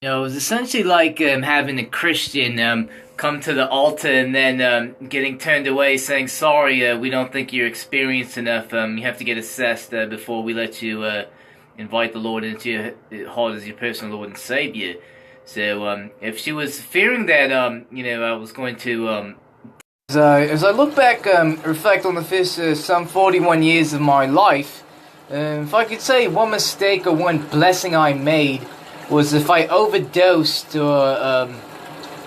It was essentially like having a Christian come to the altar and then getting turned away, saying, "Sorry, we don't think you're experienced enough. You have to get assessed before we let you invite the Lord into your heart as your personal Lord and Savior." So, if she was fearing that, I was going to. As I look back, reflect on the first some 41 years of my life, if I could say one mistake or one blessing I made was if I overdosed or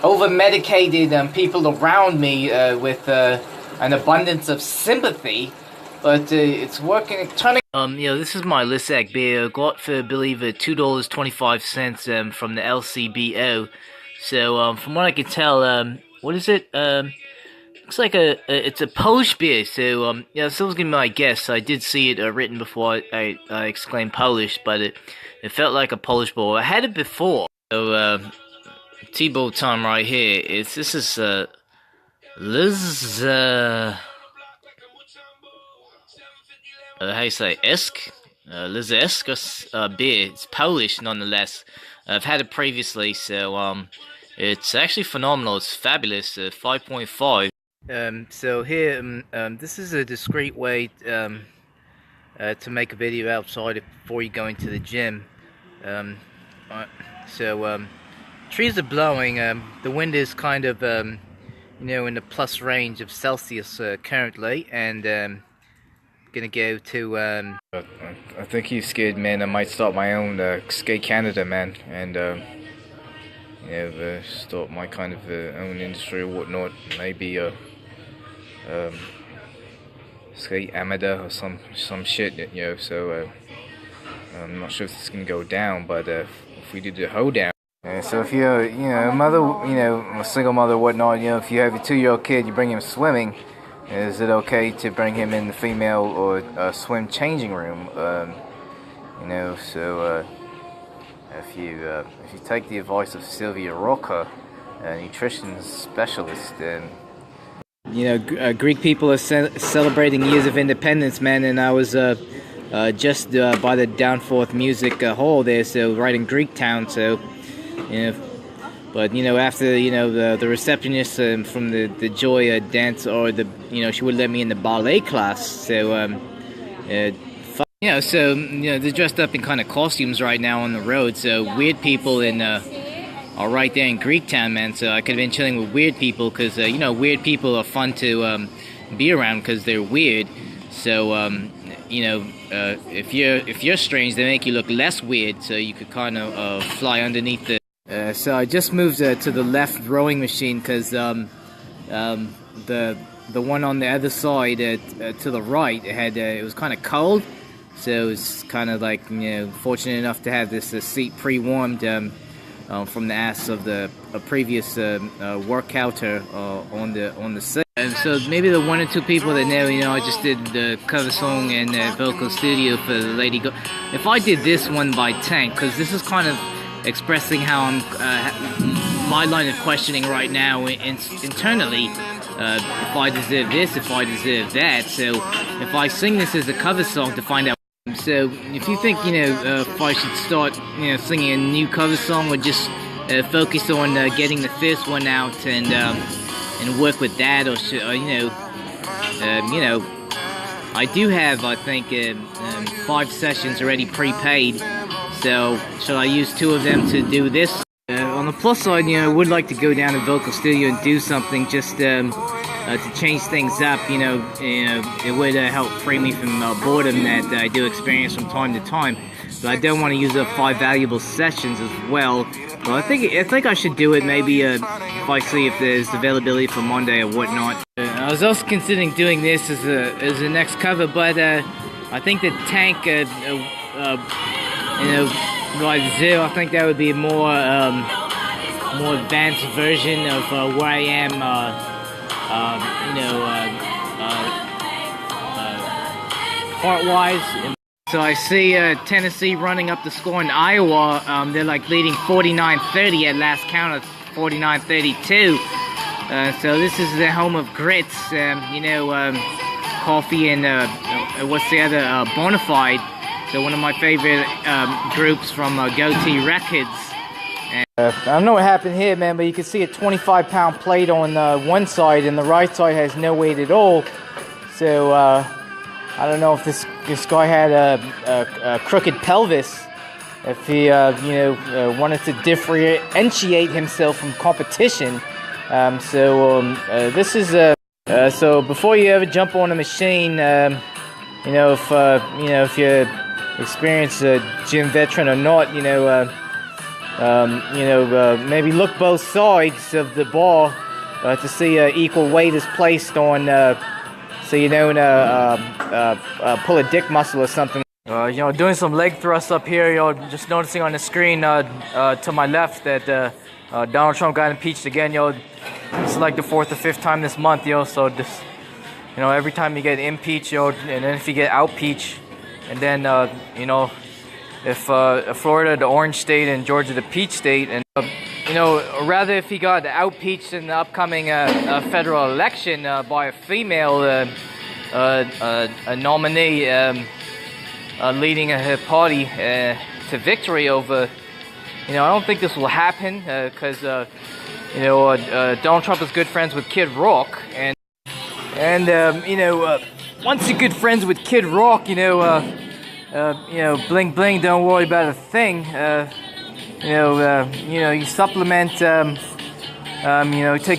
over-medicated people around me with an abundance of sympathy, but it's working. This is my Lissac beer. Got for, I believe, $2.25 from the LCBO. So, from what I can tell, what is it? Looks like it's a Polish beer. So, someone's gonna be my guess. I did see it written before I exclaimed Polish, but it felt like a Polish bowl. I had it before. So, T-bowl time right here. This is Liz, how you say, Esk? Liz Esk beer. It's Polish nonetheless. I've had it previously, so, it's actually phenomenal. It's fabulous. 5.5. So here, this is a discreet way to make a video outside before you go into the gym. Trees are blowing. The wind is kind of, in the plus range of Celsius currently, and gonna go to. I think he's scared, man. I might start my own Skate Canada, man, and start my kind of own industry or whatnot. Maybe Skate Amada or some shit, So I'm not sure if it's gonna go down, but if we do the hoedown. So if you're, a mother, a single mother or whatnot, if you have a 2-year-old kid, you bring him swimming, is it okay to bring him in the female or swim changing room? If you take the advice of Sylvia Roca, a nutrition specialist, Greek people are celebrating years of independence, man, and I was just by the Danforth Music Hall there, so right in Greektown, so. But after the receptionist from the Joy dance, or she would let me in the ballet class. So they're dressed up in kind of costumes right now on the road. So weird people are right there in Greektown, man. So I could have been chilling with weird people because weird people are fun to be around because they're weird. So if you're strange, they make you look less weird. So you could kind of fly underneath the. So I just moved to the left rowing machine because the one on the other side to the right it was kind of cold, so it's kind of like fortunate enough to have this seat pre-warmed from the ass of the previous workouter on the set. And so maybe the 1 or 2 people that know, I just did the cover song and vocal studio for the Lady Go. If I did this one by Tank, because this is kind of expressing how I'm my line of questioning right now internally, if I deserve this, if I deserve that. So if I sing this as a cover song to find out. So if you think if I should start singing a new cover song, or just focus on getting the first one out and work with that, or should, I do have, I think, 5 sessions already prepaid. So, should I use 2 of them to do this? On the plus side, I would like to go down to vocal studio and do something just to change things up. It would help free me from boredom that I do experience from time to time. But I don't want to use up 5 valuable sessions as well. But I think I should do it. Maybe if I see if there's availability for Monday or whatnot. I was also considering doing this as a next cover, but I think the Tank. Like Zoo, I think that would be a more advanced version of where I am, part-wise. So I see Tennessee running up the score in Iowa. They're like leading 49-30 at last count of 49-32. So this is the home of grits, coffee and what's the other, Bonafide. So one of my favorite groups from Goatee Records. I don't know what happened here, man, but you can see a 25-pound plate on one side, and the right side has no weight at all. So I don't know if this guy had a crooked pelvis, if he wanted to differentiate himself from competition. This is so before you ever jump on a machine, if you experience a gym veteran or not, maybe look both sides of the bar to see equal weight is placed on, so you don't pull a dick muscle or something. Doing some leg thrusts up here. Just noticing on the screen to my left that Donald Trump got impeached again. This is like the 4th or 5th time this month, So this, every time you get impeached, and then if you get outpeached, and then if Florida, the orange state, and Georgia, the peach state, and rather if he got outpeached in the upcoming federal election by a female nominee leading her party to victory over, I don't think this will happen because Donald Trump is good friends with Kid Rock, and once you're good friends with Kid Rock, bling bling, don't worry about a thing. You supplement, take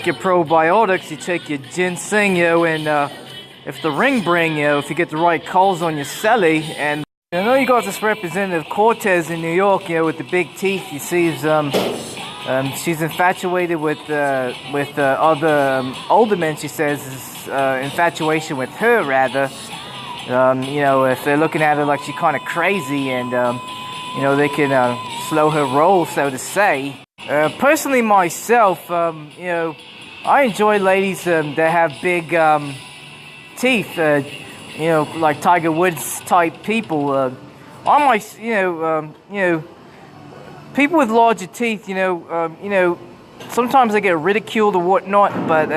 your probiotics, you take your ginseng, and if the ring bring, if you get the right calls on your celly, and I know you got this Representative Cortez in New York, with the big teeth. You see, she's infatuated with other older men. She says infatuation with her rather. If they're looking at her like she's kind of crazy, and they can slow her roll, so to say. Personally, myself, I enjoy ladies that have big teeth. Like Tiger Woods type people. People with larger teeth. Sometimes they get ridiculed or whatnot, but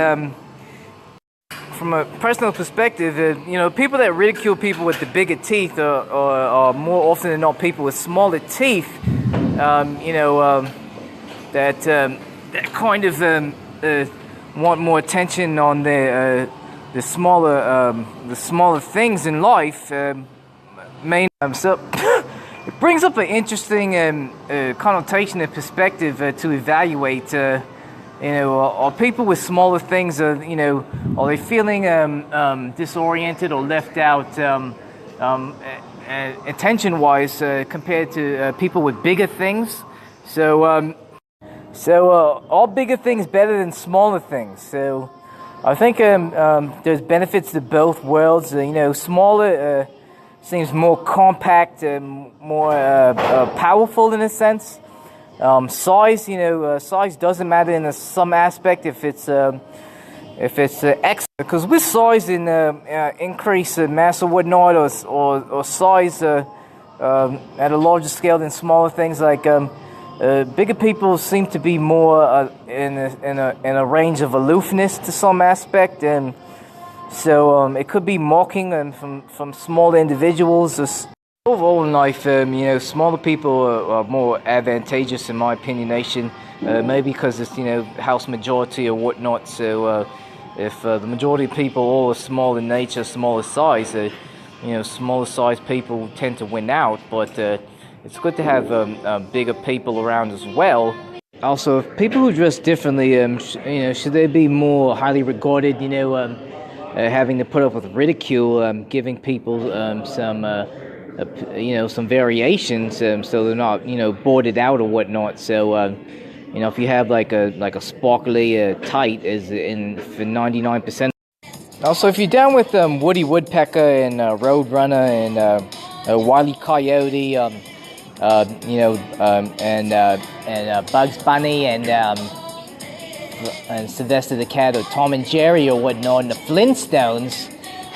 from a personal perspective, people that ridicule people with the bigger teeth are more often than not people with smaller teeth. That kind of want more attention on the smaller things in life. So it brings up an interesting connotation and perspective to evaluate. Are people with smaller things, are they feeling disoriented or left out attention-wise compared to people with bigger things? So are bigger things better than smaller things? So I think there's benefits to both worlds. Smaller seems more compact, more powerful in a sense. Size, size doesn't matter in some aspect if it's X, because with size in increase mass or whatnot, or size at a larger scale than smaller things, like bigger people seem to be more in a range of aloofness to some aspect, and so it could be mocking from smaller individuals. Overall in life, smaller people are more advantageous in my opinionation, maybe because it's, House majority or whatnot. So if the majority of people all are small in nature, smaller size, smaller size people tend to win out, but it's good to have bigger people around as well. Also, people who dress differently, should they be more highly regarded, having to put up with ridicule, giving people some variations, so they're not, boarded out or whatnot. So, if you have like a sparkly tight as in for 99%. Also, if you're down with Woody Woodpecker and Roadrunner and Wile E. Coyote, and Bugs Bunny and Sylvester the Cat or Tom and Jerry or whatnot, and the Flintstones,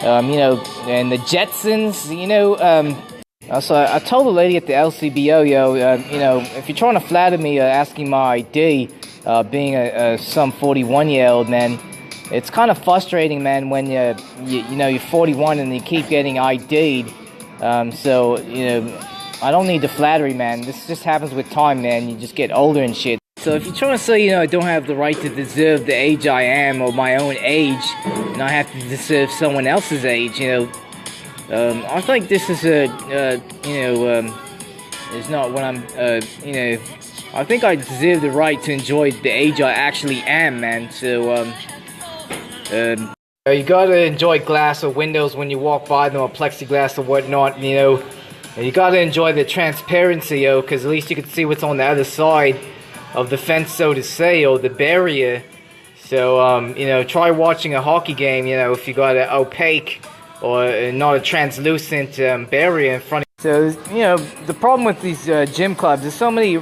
and the Jetsons, So I told the lady at the LCBO, if you're trying to flatter me asking my ID, being some 41-year-old, man, it's kind of frustrating, man, when you're 41 and you keep getting ID'd. I don't need the flattery, man. This just happens with time, man. You just get older and shit. So if you're trying to say, I don't have the right to deserve the age I am or my own age, and I have to deserve someone else's age, I think this is it's not what I'm, I think I deserve the right to enjoy the age I actually am, man. So, you gotta enjoy glass or windows when you walk by them, or plexiglass or whatnot, You gotta enjoy the transparency, because at least you can see what's on the other side of the fence, so to say, or the barrier. So, try watching a hockey game, if you got an opaque or not a translucent barrier in front of you. So, the problem with these gym clubs, there's so many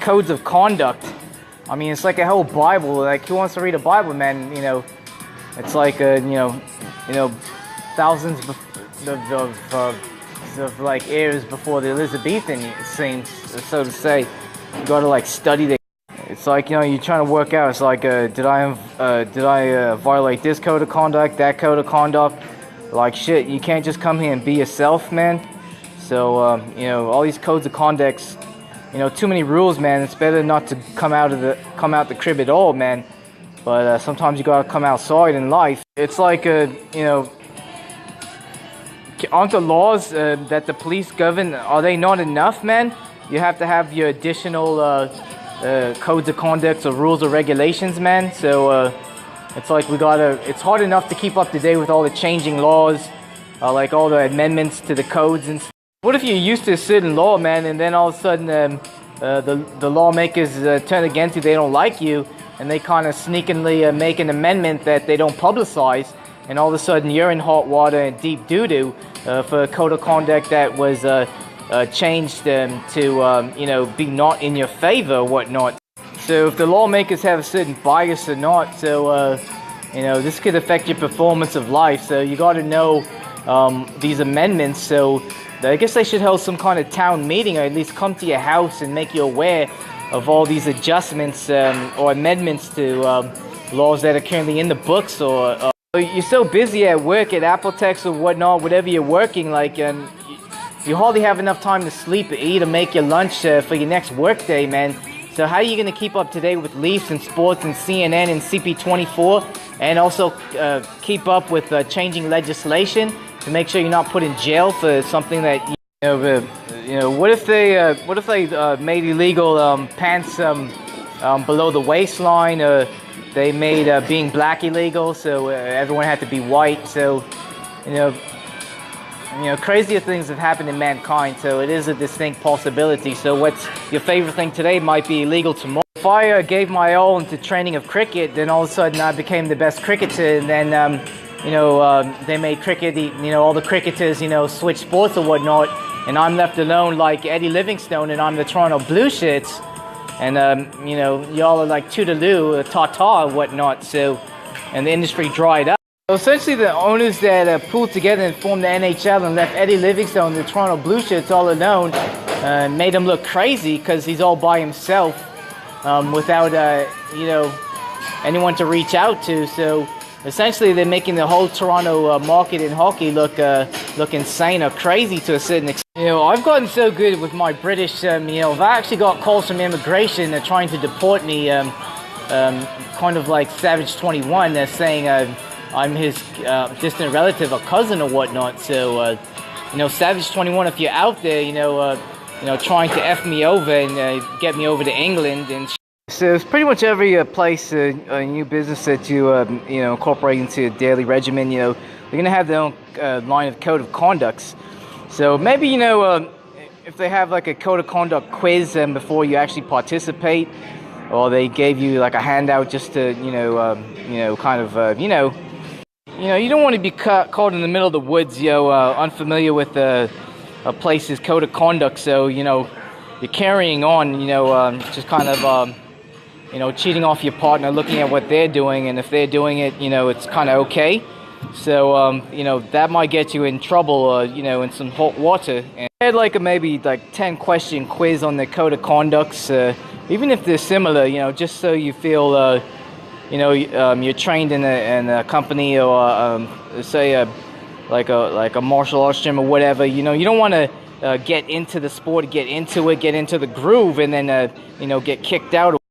codes of conduct. I mean, it's like a whole Bible. Like, who wants to read a Bible, man? It's like, thousands of like eras before the Elizabethan, it seems, so to say. You gotta like study the. It's like, you're trying to work out. It's like, did I violate this code of conduct, that code of conduct? Like, shit, you can't just come here and be yourself, man. So, all these codes of conducts, too many rules, man. It's better not to come out the crib at all, man. But sometimes you gotta come outside in life. It's like, aren't the laws that the police govern, are they not enough, man? You have to have your additional codes of conduct or rules or regulations, man. So it's like it's hard enough to keep up to date with all the changing laws, like all the amendments to the codes and stuff. What if you're used to a certain law, man, and then all of a sudden the lawmakers turn against you, they don't like you, and they kind of sneakily make an amendment that they don't publicize, and all of a sudden you're in hot water and deep doo-doo for a code of conduct that was changed to be not in your favor or whatnot. So if the lawmakers have a certain bias or not, so this could affect your performance of life. So you got to know these amendments. So I guess they should hold some kind of town meeting, or at least come to your house and make you aware of all these adjustments or amendments to laws that are currently in the books. Or you're so busy at work, at Appletex or whatnot, whatever you're working, like you hardly have enough time to sleep or eat or make your lunch for your next work day, man. So how are you going to keep up to date with Leafs and sports and CNN and CP24, and also keep up with changing legislation to make sure you're not put in jail for something that what if they made illegal pants below the waistline, or they made being black illegal, so everyone had to be white. So crazier things have happened in mankind, so it is a distinct possibility. So what's your favorite thing today might be illegal tomorrow. If I gave my all into training of cricket, then all of a sudden I became the best cricketer, and then they made cricket, all the cricketers, switch sports or whatnot, and I'm left alone like Eddie Livingstone, and I'm the Toronto Blue Shirts, and y'all are like Toodaloo, Tata or whatnot. So, and the industry dried up. So essentially, the owners that pulled together and formed the NHL and left Eddie Livingstone, the Toronto Blue Shirts, all alone, made him look crazy because he's all by himself without anyone to reach out to. So essentially, they're making the whole Toronto market in hockey look insane or crazy to a certain extent. I've gotten so good with my British. I've actually got calls from immigration trying to deport me, kind of like Savage 21. They're saying I'm his distant relative, a cousin or whatnot. So, Savage 21, if you're out there, trying to F me over and get me over to England and. So it's pretty much every place, a new business that you incorporate into your daily regimen. They're gonna have their own line of code of conducts. So maybe if they have like a code of conduct quiz before you actually participate, or they gave you like a handout just to you don't want to be caught in the middle of the woods, unfamiliar with a place's code of conduct. So you're carrying on, just kind of cheating off your partner, looking at what they're doing, and if they're doing it, it's kind of okay. So that might get you in trouble, in some hot water. And I had like a maybe like 10-question quiz on the code of conducts, even if they're similar, just so you feel. You're trained in a company, or say like a martial arts gym or whatever. You don't want to get into the sport, get into it, get into the groove, and then get kicked out.